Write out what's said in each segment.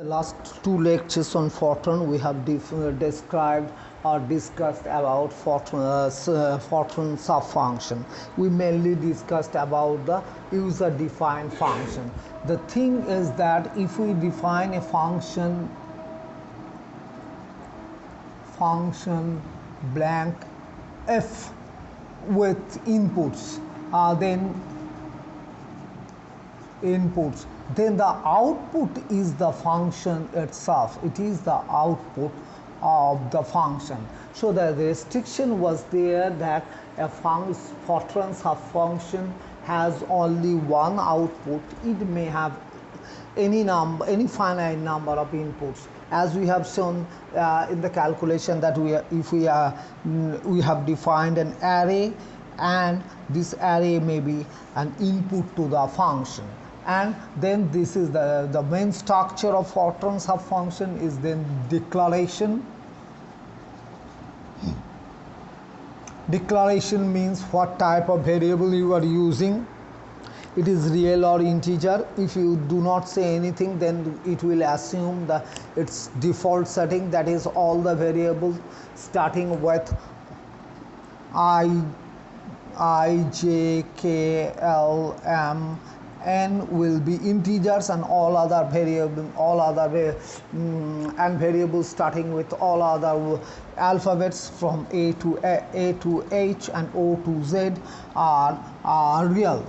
Last two lectures on Fortran we have described or discussed about Fortran subfunction. We mainly discussed about the user defined function. The thing is that if we define a function blank f with inputs, then the output is the function itself. It is the output of the function. So the restriction was there that a Fortran subfunction has only one output. It may have any finite number of inputs, as we have shown in the calculation that we have defined an array, and this array may be an input to the function. And then this is the main structure of Fortran subfunction is then declaration. Declaration means what type of variable you are using. It is real or integer. If you do not say anything, then it will assume its default setting, that is all the variables starting with I, j, k, l, m, n will be integers, and all other variables starting with all other alphabets from A to H and O to Z are real.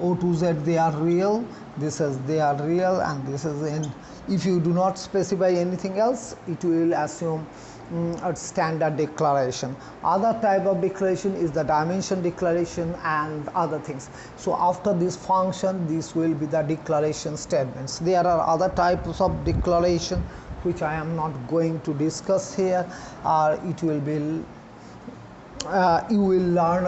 O to Z, they are real. They are real, and this is in. If you do not specify anything else, it will assume a standard declaration. Other type of declaration is the dimension declaration and other things. So after this function, this will be the declaration statements. There are other types of declaration which I am not going to discuss here. It will be you will learn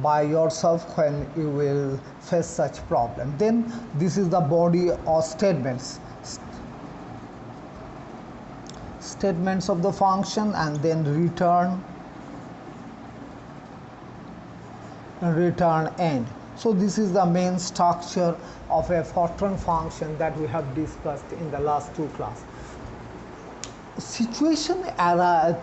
by yourself when you will face such problem. Then this is the body of statements of the function, and then return end. So this is the main structure of a Fortran function that we have discussed in the last two classes.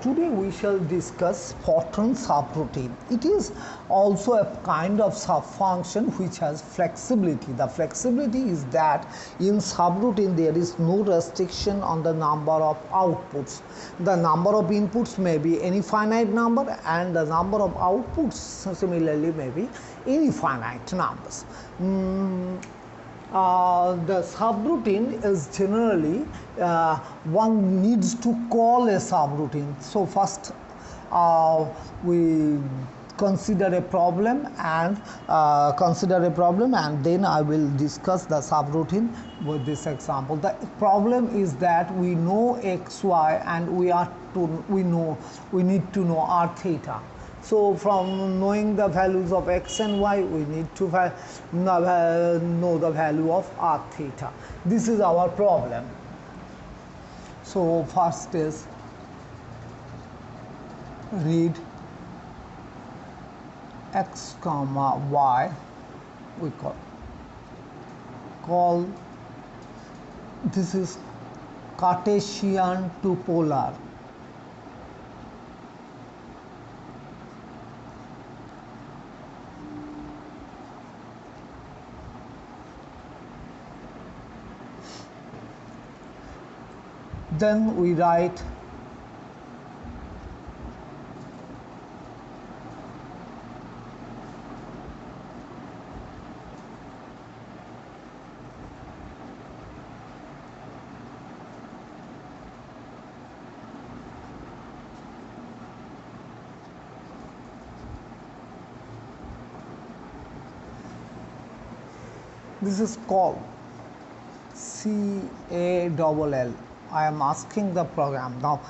Today we shall discuss Fortran subroutine. It is also a kind of subfunction which has flexibility. The flexibility is that in subroutine there is no restriction on the number of outputs. The number of inputs may be any finite number, and the number of outputs similarly may be any finite numbers. The subroutine is generally one needs to call a subroutine. So first we consider a problem and then I will discuss the subroutine with this example. The problem is that we know x, y, and we need to know r theta. So from knowing the values of x and y, we need to know the value of r theta. This is our problem. So first is read x comma y. We call this is Cartesian to polar. Then we write this is called CALL. I am asking the program now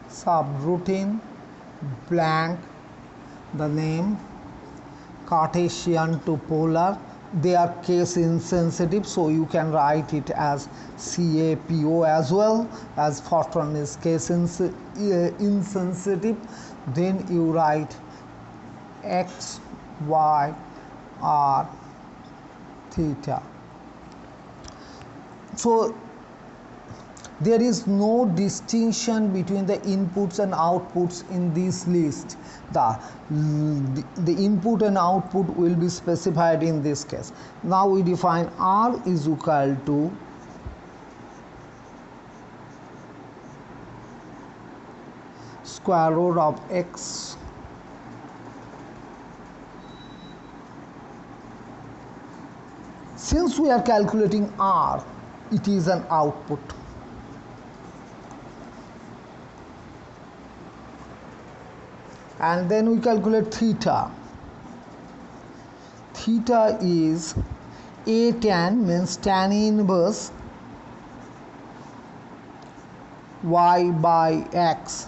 subroutine blank the name Cartesian to polar. They are case insensitive, so you can write it as CAPO as well, as Fortran is case insensitive. then you write x, y, r, theta. So there is no distinction between the inputs and outputs in this list. The input and output will be specified in this case. Now we define r is equal to square root of x since we are calculating r, it is an output. And then we calculate theta. Theta is a tan, means tan inverse y by x.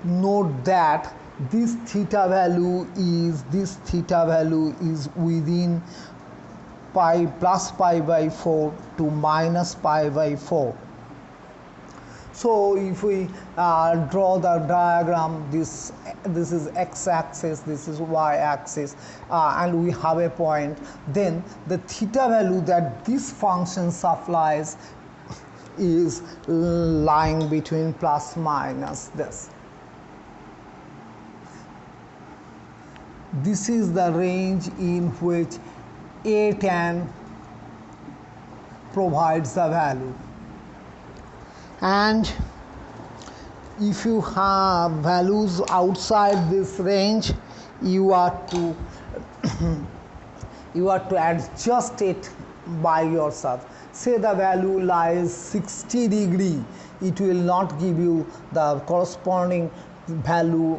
Note that this theta value is within pi plus pi by 4 to minus pi by 4. So if we draw the diagram, this is x-axis, this is y-axis, and we have a point, then the theta value that this function supplies is lying between plus minus this. This is the range in which a tan provides the value. And if you have values outside this range, you are to adjust it by yourself. Say the value lies 60 degree, it will not give you the corresponding value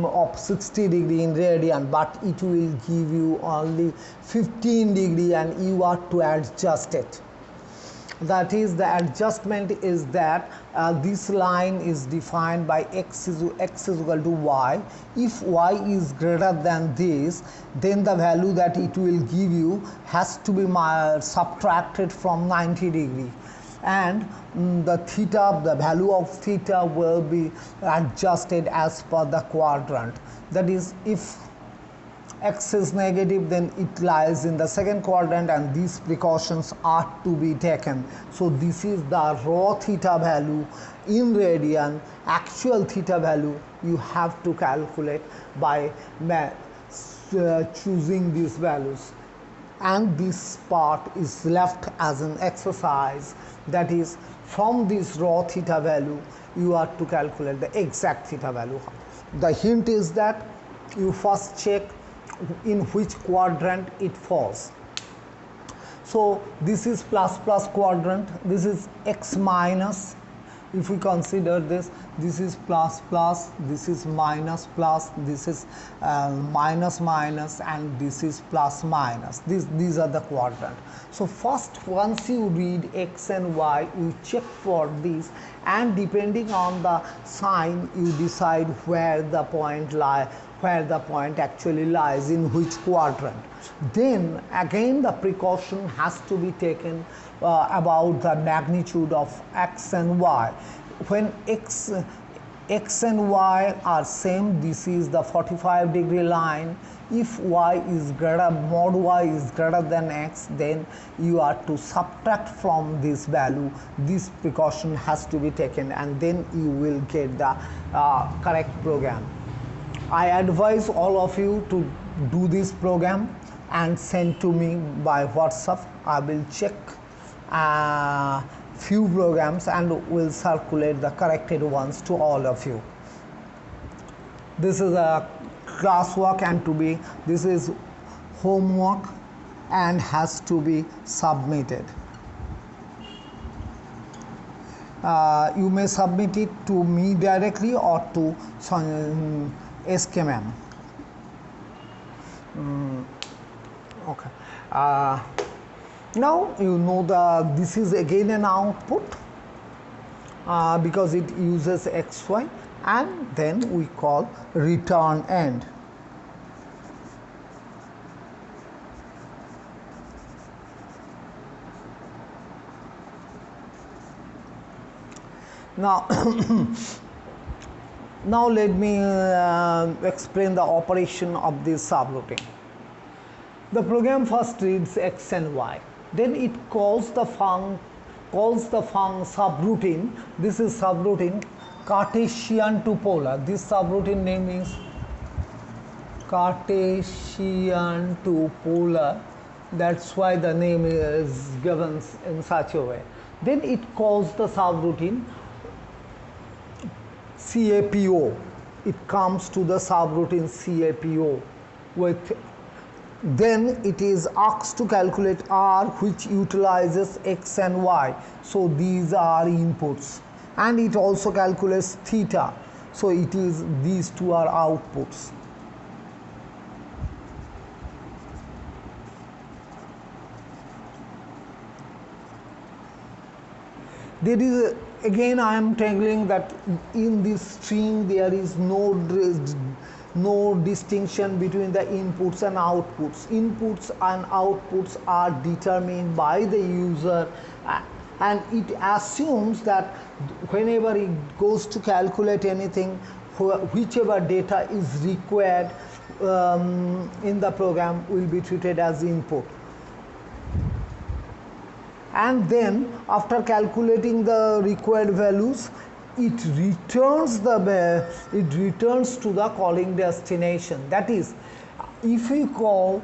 of 60 degree in radian, but it will give you only 15 degree, and you are to adjust it. That is, the adjustment is that this line is defined by x is equal to y. If y is greater than this, then the value that it will give you has to be subtracted from 90 degree, and the theta, the value of theta will be adjusted as per the quadrant. That is, if x is negative, then it lies in the second quadrant, and these precautions are to be taken. So this is the raw theta value in radian. Actual theta value you have to calculate by choosing these values, and this part is left as an exercise. That is, from this raw theta value you are to calculate the exact theta value. The hint is that you first check in which quadrant it falls. So this is plus quadrant, this is x minus. If we consider this is plus, this is minus, this is minus, and this is plus minus. These are the quadrant. So first, once you read x and y, you check for this, and depending on the sign, you decide where the point actually lies, in which quadrant. Then again the precaution has to be taken about the magnitude of x and y. When x and y are same, this is the 45 degree line. If y is greater, mod y is greater than x, then you are to subtract from this value. This precaution has to be taken, and then you will get the correct program. I advise all of you to do this program and send to me by WhatsApp. I will check few programs and will circulate the corrected ones to all of you. This is a classwork, and this is homework and has to be submitted. You may submit it to me directly or to SKMM. Okay. Now you know this is again an output because it uses xy, and then we call return end. Now Now let me explain the operation of this subroutine. The program first reads x and y, then it calls the subroutine. This is subroutine Cartesian to polar. This subroutine name is Cartesian to polar. That's why the name is given in such a way. Then it calls the subroutine CAPO. It comes to the subroutine CAPO with, then it is asked to calculate R, which utilizes x and y. So these are inputs, and it also calculates theta. So it is, these two are outputs. There is again, I am telling that in this string there is no distinction between the inputs and outputs. Inputs and outputs are determined by the user, and it assumes that whenever it goes to calculate anything, whichever data is required in the program will be treated as input. And then after calculating the required values, it returns to the calling destination. That is, if we call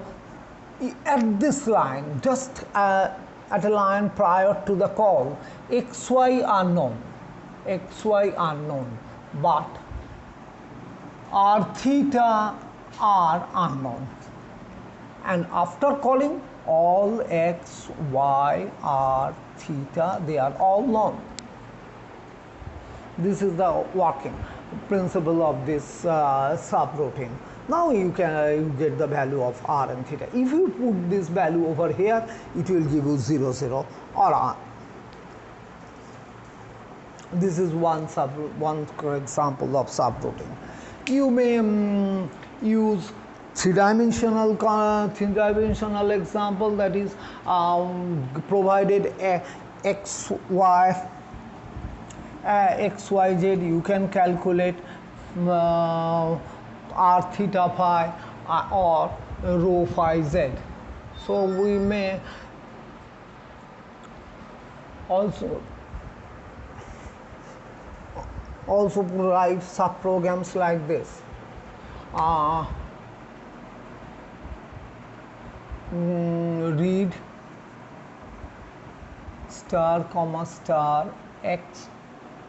at this line, just at a line prior to the call, xy unknown, but r theta are unknown, and after calling all x, y, r, theta, they are all known. This is the working principle of this subroutine. Now you can get the value of r and theta. If you put this value over here, it will give you 0, 0 or r. This is one example of subroutine. You may use three-dimensional example, that is provided x, y, xyz, you can calculate r theta phi or rho phi z. So we may also write subprograms like this. Read star comma star x,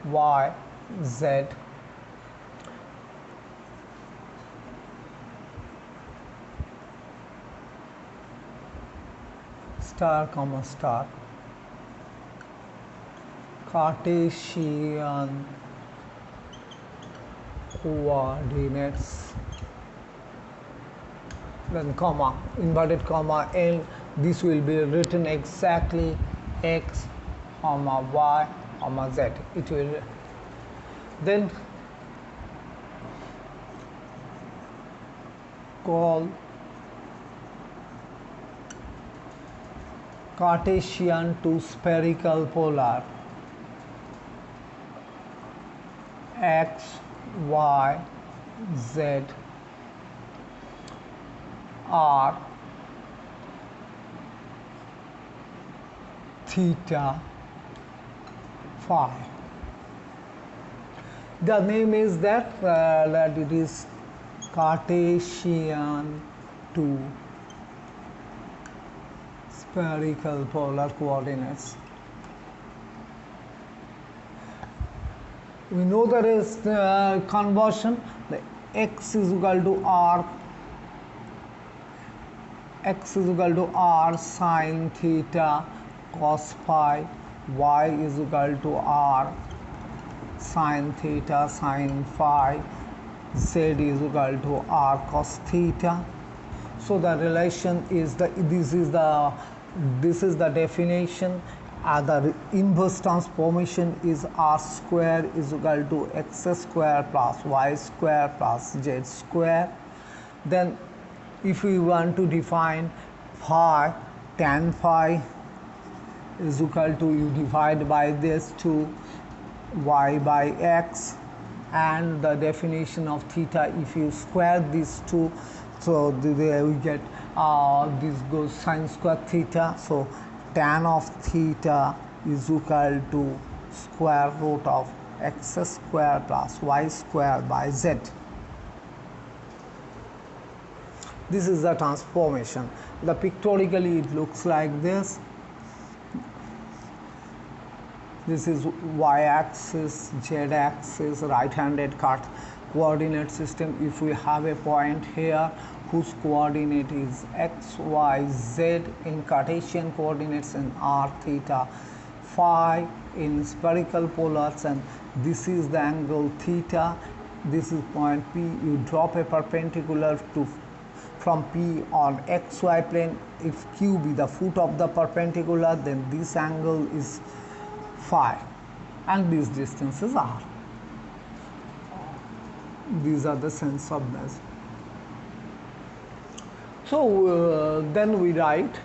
y, z, star comma star Cartesian coordinates, then comma, inverted comma, and this will be written exactly x, comma, y, comma, z. It will then call Cartesian to spherical polar, x, y, z, r, theta, phi. The name is that it is Cartesian to spherical polar coordinates. We know there is conversion. The x is equal to r, sine theta cos phi, y is equal to r sine theta sine phi, z is equal to r cos theta. So the relation is this is the definition. The inverse transformation is r square is equal to x square plus y square plus z square. Then if we want to define phi, tan phi is equal to, you divide by this to y by x, and the definition of theta, if you square these two, so there we get this goes sine square theta, so tan of theta is equal to square root of x square plus y square by z. This is the transformation. The pictorially it looks like this. This is y-axis, z-axis, right-handed coordinate system. If we have a point here whose coordinate is x, y, z in Cartesian coordinates and r, theta, phi in spherical polars, and this is the angle theta, this is point P. You drop a perpendicular from P on xy plane. If Q be the foot of the perpendicular, then this angle is phi, and these distances are. These are the sense of measure. So then we write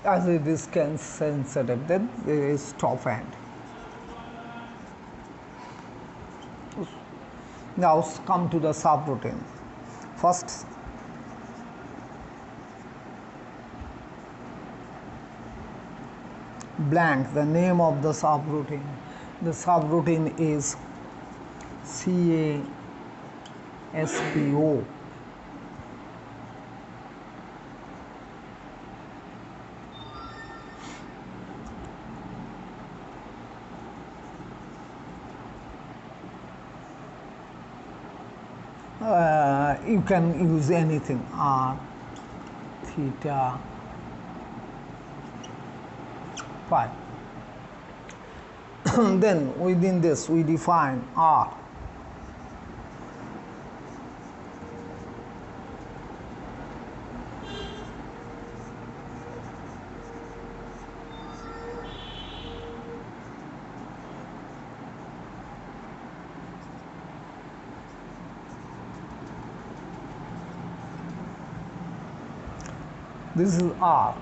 as it is sensitive, then there is top end. Now come to the subroutine. First, blank, the name of the subroutine. The subroutine is CASPO. You can use anything, r, theta, phi. Then within this we define r. This is r.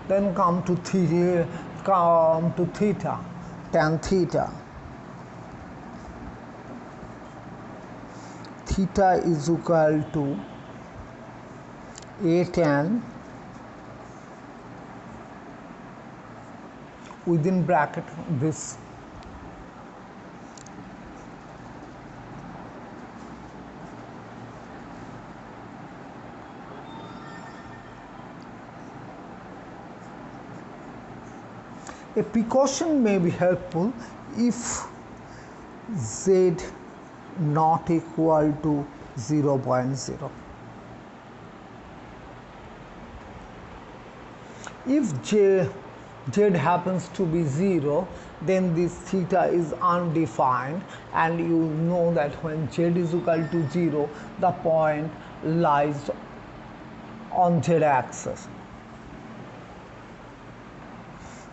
Then come to theta, tan theta. Theta is equal to a tan within bracket this A precaution may be helpful if z not equal to 0.0. If z happens to be 0, then this theta is undefined, and you know that when z is equal to 0, the point lies on z axis.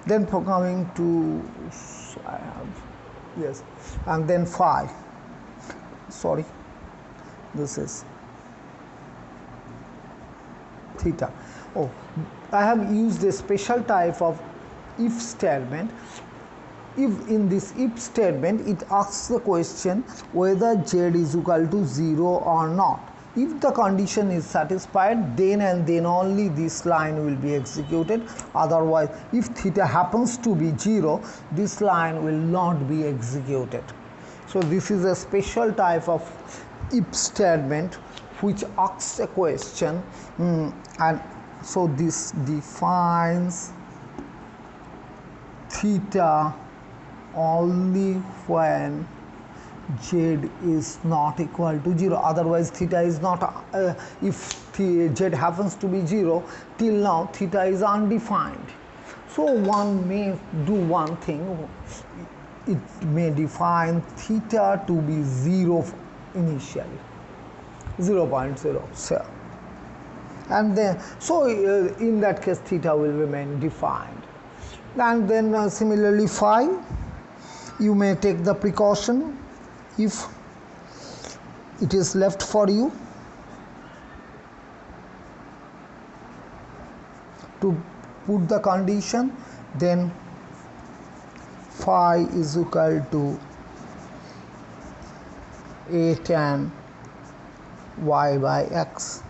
Then for coming to, and then phi, this is theta. Oh, I have used a special type of if statement. If in this if statement it asks the question whether z is equal to 0 or not. If the condition is satisfied, then and then only this line will be executed. Otherwise, if theta happens to be 0, this line will not be executed. So this is a special type of if statement which asks a question, and so this defines theta only when z is not equal to 0. Otherwise theta is not, if z happens to be 0, till now theta is undefined. So one may do one thing. it may define theta to be 0 initially, 0.0. So, and then in that case theta will remain defined. And then similarly phi, you may take the precaution if it is left for you to put the condition, then phi is equal to a tan y by x,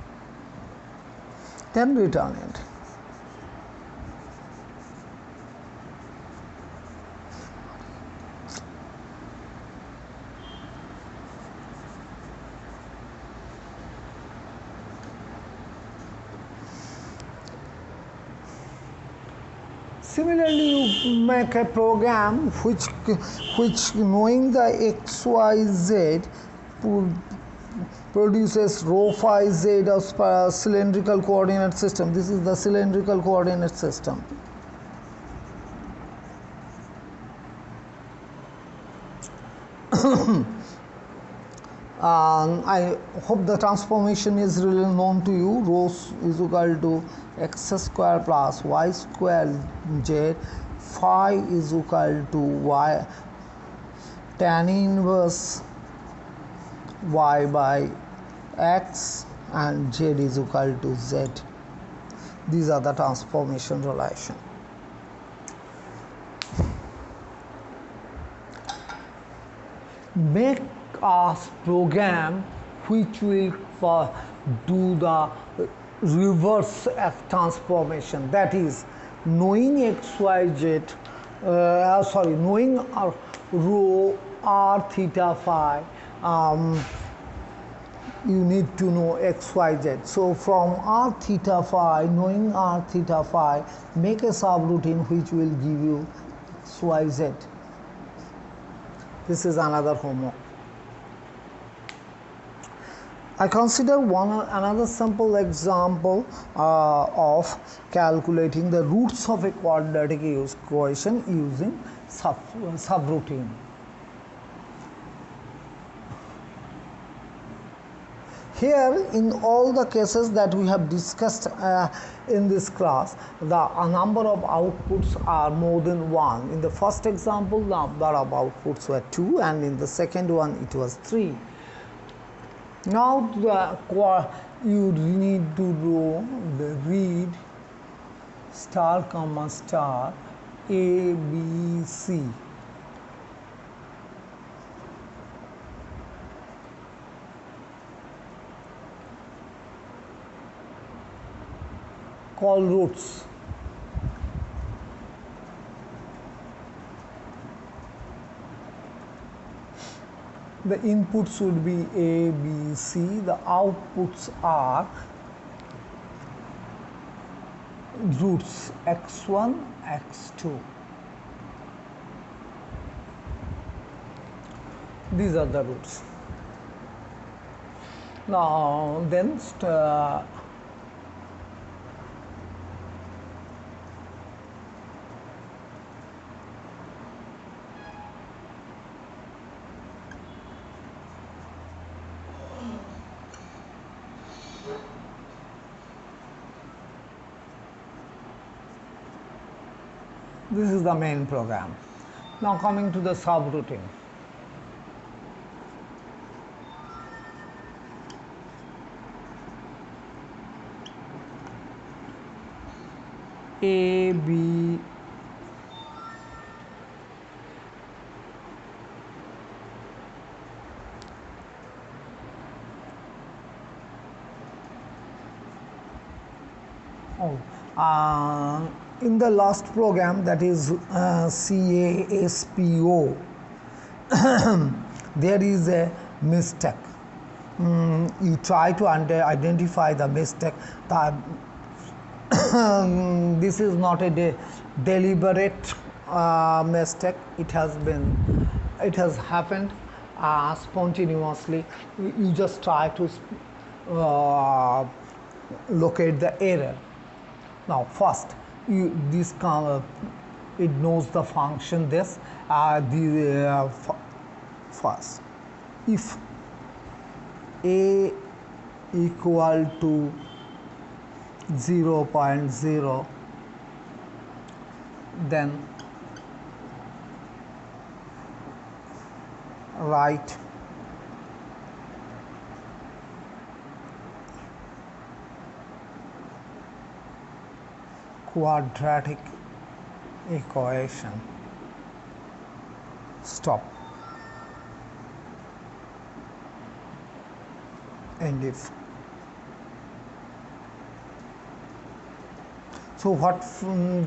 then return it. Similarly, you make a program which knowing the x, y, z produces rho phi z as per cylindrical coordinate system. This is the cylindrical coordinate system. I hope the transformation is really known to you. Rho is equal to x square plus y square z. Phi is equal to y tan inverse y by x, and z is equal to z. These are the transformation relation. Make a program which will do the reverse transformation, that is knowing x, y, z, knowing rho r theta phi, you need to know x, y, z. So from r theta phi, knowing r theta phi, make a subroutine which will give you x, y, z. This is another homework. I consider another simple example of calculating the roots of a quadratic equation using subroutine. Here, in all the cases that we have discussed in this class, the number of outputs are more than one. In the first example, the number of outputs were 2, and in the second one it was 3. Now you need to do the read star comma star A, B, C. Call roots. The inputs would be A, B, C. The outputs are roots x1, x2. These are the roots. Now then this is the main program. Now coming to the subroutine. A, B, in the last program, that is CASPO, there is a mistake. You try to identify the mistake. This is not a deliberate mistake. It has happened spontaneously. You just try to locate the error. Now first, this it knows the function this first. If a equal to 0.0, then write quadratic equation. Stop. And if so, what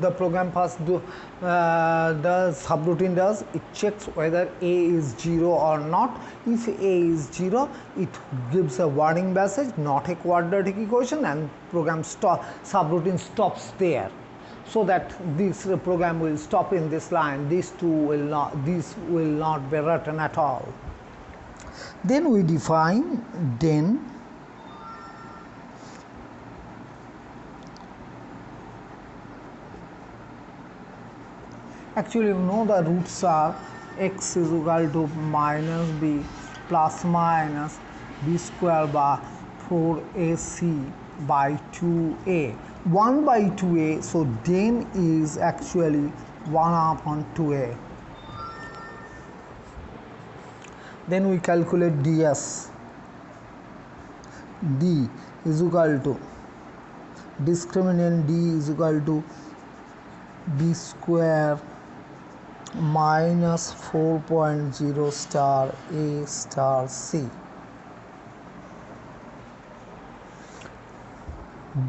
the program first the subroutine does, it checks whether a is 0 or not. If a is 0, it gives a warning message, not a quadratic equation, and program subroutine stops there, so that this program will stop in this line. These will not be written at all. Then we define den. Actually, you know the roots are x is equal to minus b plus minus b square by 4ac by 2a. 1 by 2a, so den is actually 1 upon 2a. Then we calculate ds. D is equal to, discriminant d is equal to b square minus 4.0 star a star c.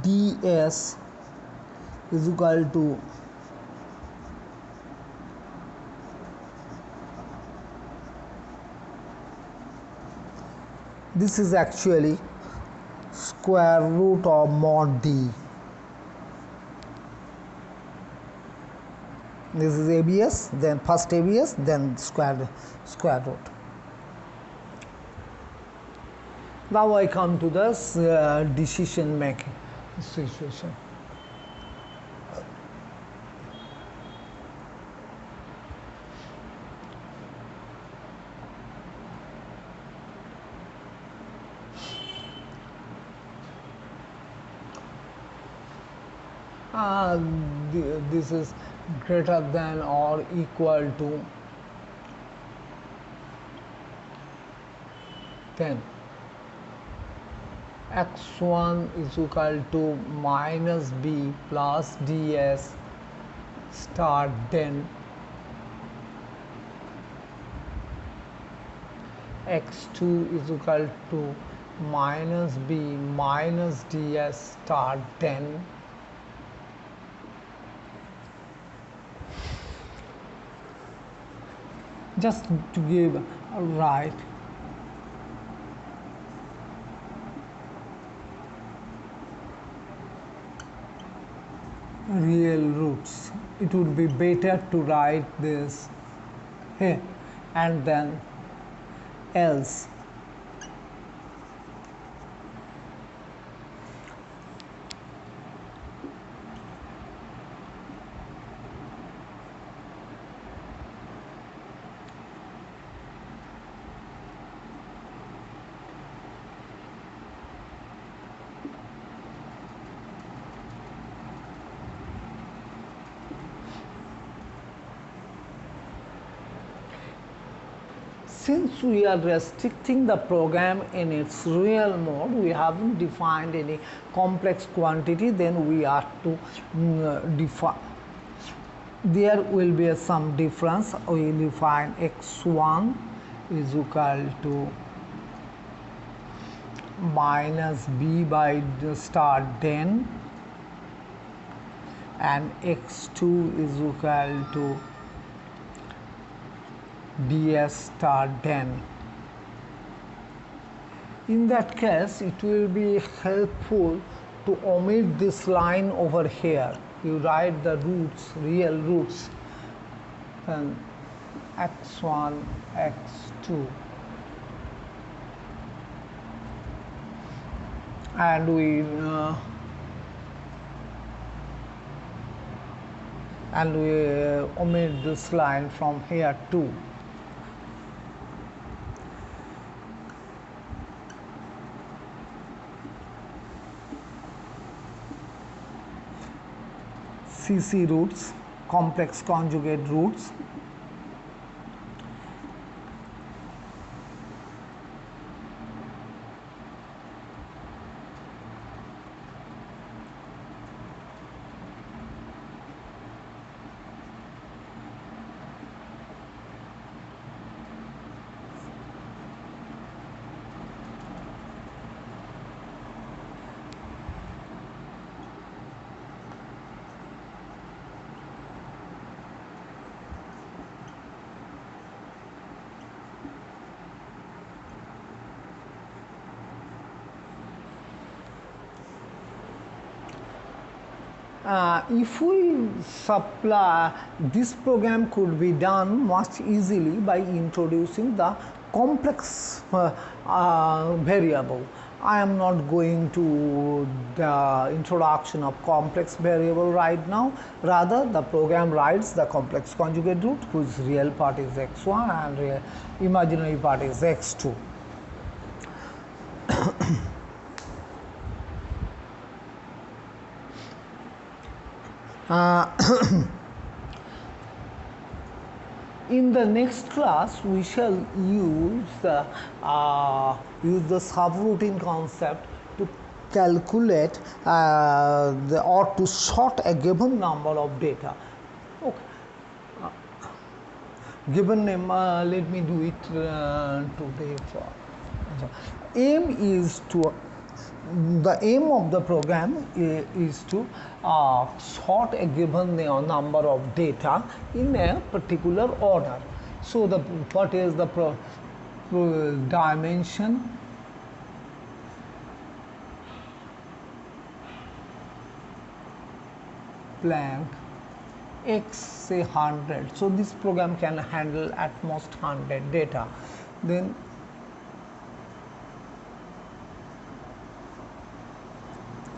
ds is equal to this is actually square root of mod d. This is ABS, then first ABS, then square root. Now I come to this decision making situation. This is greater than or equal to 10. x1 is equal to minus b plus ds star den. x2 is equal to minus b minus ds star den. Just to give a right real roots, it would be better to write this here and then else. Since we are restricting the program in its real mode, we haven't defined any complex quantity, then we have to define. There will be some difference. We will define x1 is equal to minus b by the star den, and x2 is equal to ds star den. In that case, it will be helpful to omit this line over here. You write the roots, real roots, then x1, x2, and we and we omit this line from here too. CC roots, complex conjugate roots. If we supply, this program could be done much easily by introducing the complex variable. I am not going to the introduction of complex variable right now. Rather, the program writes the complex conjugate root, whose real part is x1 and imaginary part is x2. In the next class, we shall use the subroutine concept to calculate or to sort a given number of data. Okay. Given name, let me do it today. The aim of the program is to sort a given number of data in a particular order. So what is the dimension blank x, say 100. So this program can handle at most 100 data. Then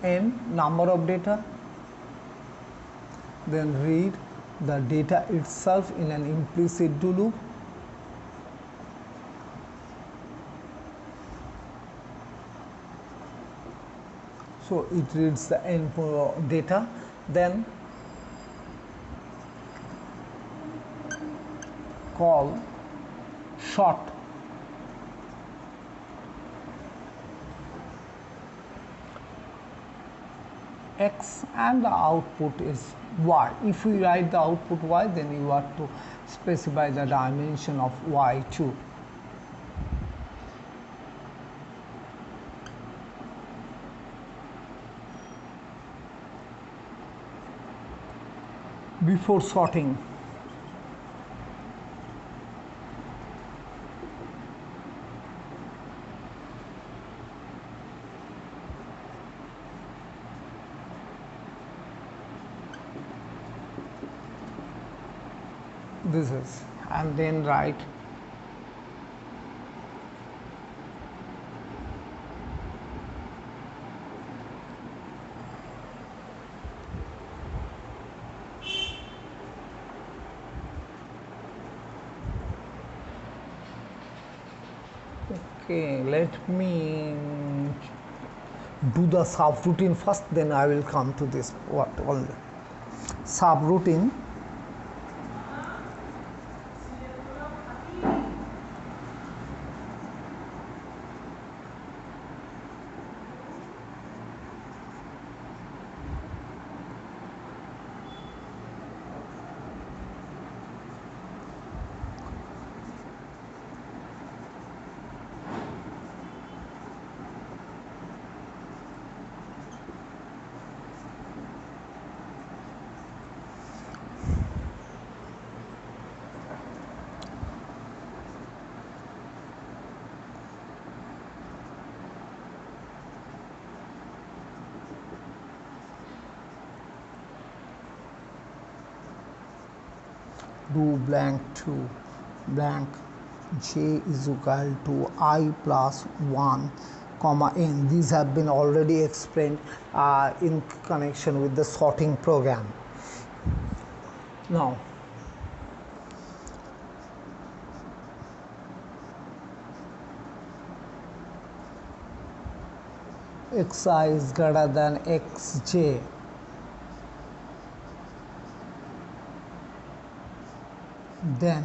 n number of data, then read the data itself in an implicit do loop, so it reads the n data, then call sort x and the output is y. If we write the output y, then you have to specify the dimension of y too. Before sorting, this is, and then write okay. Let me do the subroutine first, then I will come to this what only subroutine. Do blank 2 blank j is equal to I plus 1 comma n. These have been already explained in connection with the sorting program. Now xi is greater than xj. Then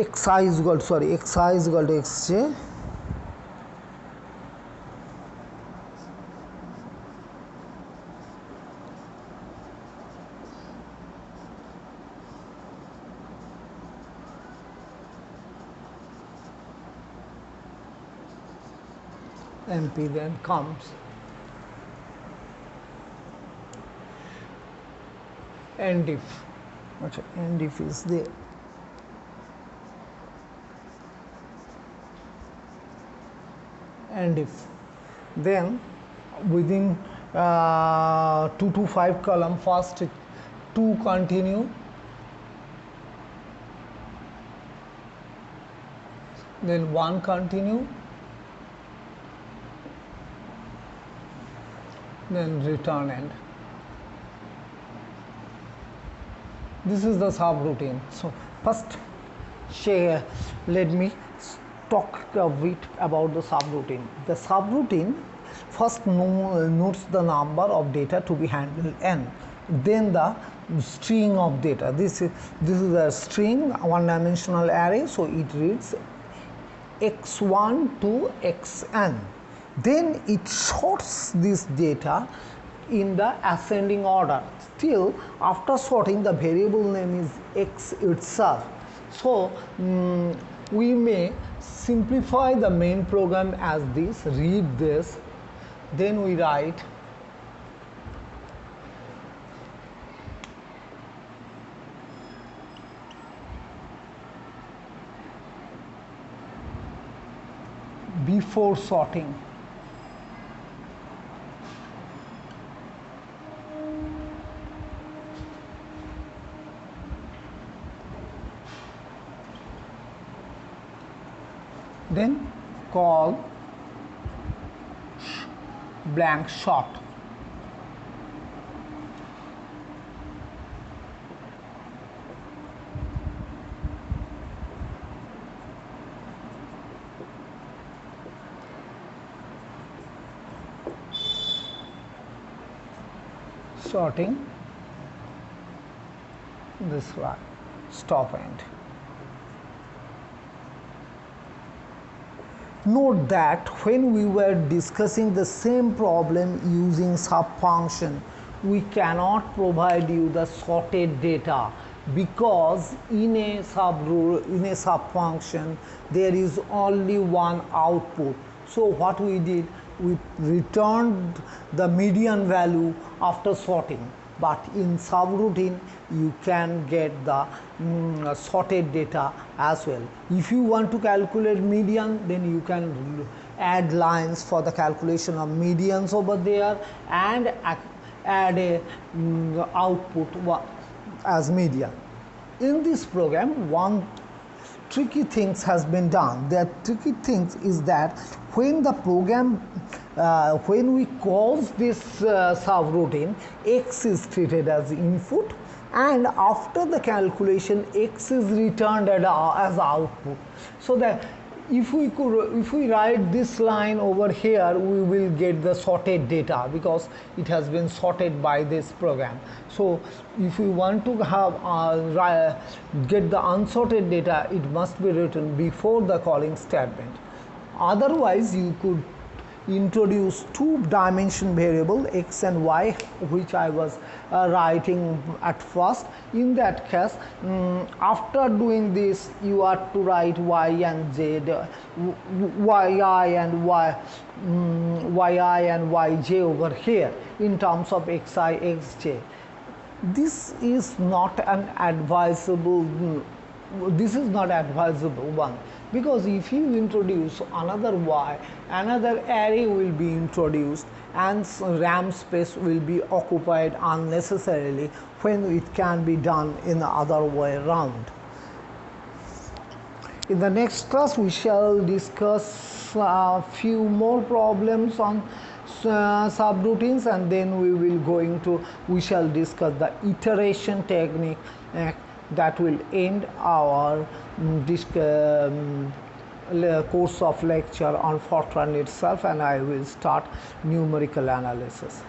xi is equal to xj. MP then comes and if is there. And if then within 2 to 5 column, first 2 continue, then 1 continue, then return end. This is the subroutine. So first let me talk a bit about the subroutine. The subroutine first notes the number of data to be handled n, then the string of data. This is a string, one dimensional array, so it reads x1 to xn. Then it sorts this data in the ascending order. Still, after sorting, the variable name is x itself. So we may simplify the main program as this. Read this, then we write before sorting. Then call blank sort. Sorting this one, stop end. Note that when we were discussing the same problem using subfunction, we cannot provide you the sorted data because in a subfunction there is only one output. So what we did, we returned the median value after sorting. But in subroutine, you can get the sorted data as well. If you want to calculate median, then you can add lines for the calculation of medians over there and add a output as median. In this program, one tricky things has been done. The tricky things is that when the program when we call this subroutine, x is treated as input, and after the calculation x is returned as output. So that if we write this line over here, we will get the sorted data because it has been sorted by this program. So if we want to have get the unsorted data, it must be written before the calling statement. Otherwise, you could introduce two-dimension variable x and y, which I was writing at first. In that case, after doing this, you are to write y and z, yi and yj over here in terms of xi, xj. This is not an advisable this is not advisable one, because if you introduce another y, another array will be introduced and RAM space will be occupied unnecessarily when it can be done in the other way around. In the next class we shall discuss a few more problems on subroutines, and then we shall discuss the iteration technique that will end our course of lecture on Fortran itself, and I will start numerical analysis.